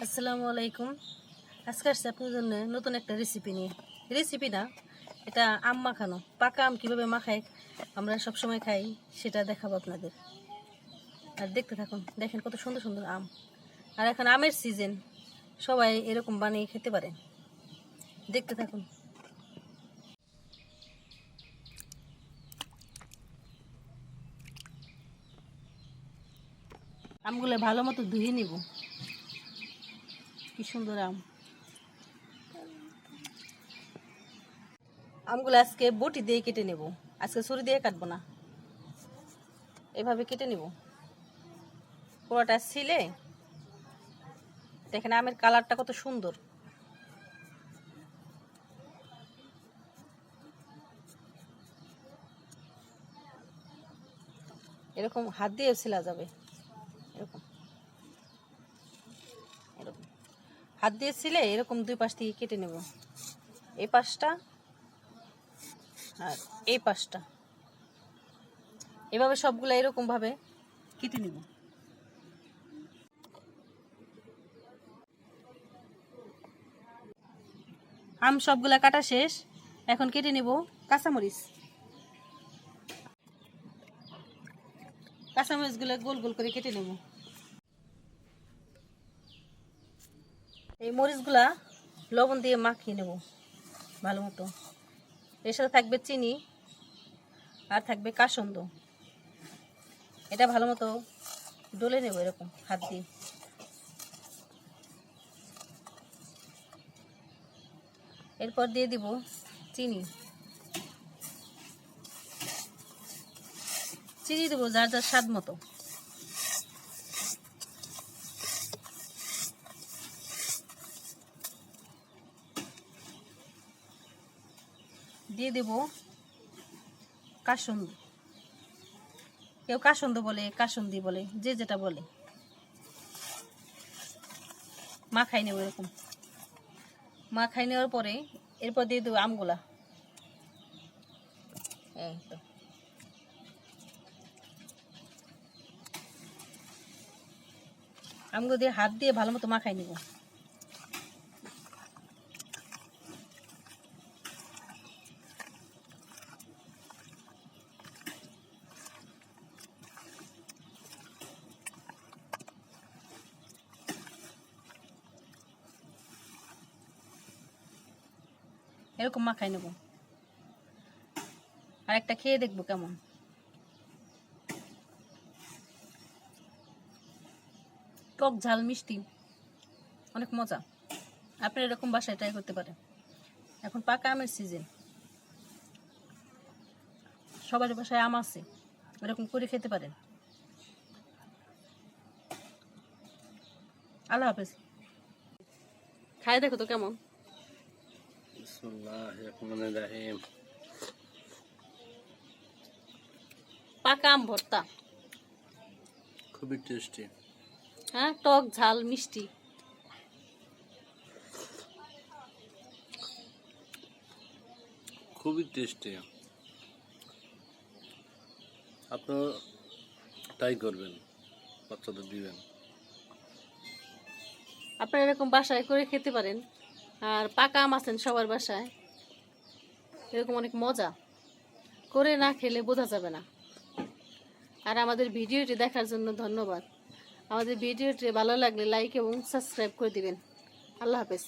আসসালামু আলাইকুম। আজকে আসছে আপনার জন্য নতুন একটা রেসিপি নিয়ে। রেসিপি না, এটা আম মাখানো। পাকা আম কীভাবে মাখায় আমরা সব সময় খাই সেটা দেখাবো আপনাদের। আর দেখতে থাকুন, দেখেন কত সুন্দর সুন্দর আম। আর এখন আমের সিজন, সবাই এরকম বানিয়ে খেতে পারে। দেখতে থাকুন। আমগুলো ভালো মতো ধুয়ে নিব। কি সুন্দর আম। আমগুলো আজকে বটি দিয়ে কেটে নেব, আজকে ছুরি দিয়ে কাটবো না, এভাবে কেটে নেব। পুরোটা ছিলে দেখেন আমের কালারটা কত সুন্দর। এরকম হাত দিয়েও ছিলা যাবে, এরকম এরকম হাত দিয়ে ছিলে এরকম দুই পাশ থেকে কেটে নেব। এই পাশটা আর এই পাশটা, এভাবে সবগুলো এরকম ভাবে কেটে নেব। আম সবগুলা কাটা শেষ, এখন কেটে নেব কাঁচামরিচ। কাঁচামরিচগুলো গোল গোল করে কেটে নেব। এই মরিচগুলা লবণ দিয়ে মাখিয়ে নেব ভালো মতো। এর সাথে থাকবে চিনি আর থাকবে কাসন্দ। এটা ভালো মতো ডলে নেব এরকম হাত দিয়ে। এরপর দিয়ে দিব চিনি। চিনি দেবো যার যার স্বাদ মতো। দিয়ে দেব কাসন্দ। কেউ কাসন্দ বলে, কাসন্দি বলে, যে যেটা বলে। মাখাই নেব এরকম। মাখাই নেওয়ার পরে এরপর দিয়ে দেবো আমগুলা। এই তো আমগুলো দিয়ে হাত দিয়ে ভালো মতো মাখাই নেব। এরকম মাখাই নেব। আর একটা খেয়ে দেখবো কেমন। টক ঝাল মিষ্টি, অনেক মজা। আপনি এরকম বাসায় ট্রাই করতে পারেন। এখন পাকা আমের সিজন, সবার বাসায় আম আছে, এরকম করে খেতে পারেন। আল্লাহ হাফেজ। খাই দেখো তো কেমন। বিসমিল্লাহিররহমানিররহিম। পাকা আম ভর্তা, খুবই টেস্টি। হ্যাঁ, টক ঝাল মিষ্টি। খুবই টেস্টি। আপনারা ট্রাই করবেন, বাচ্চাদের দিবেন। আপনারা এরকম বাসায় করে খেতে পারেন। আর পাকা আম আছেন সবার বাসায়, এরকম অনেক মজা। করে না খেলে বোঝা যাবে না। আর আমাদের ভিডিওটি দেখার জন্য ধন্যবাদ। আমাদের ভিডিওটি ভালো লাগলে লাইক এবং সাবস্ক্রাইব করে দিবেন। আল্লাহ হাফেজ।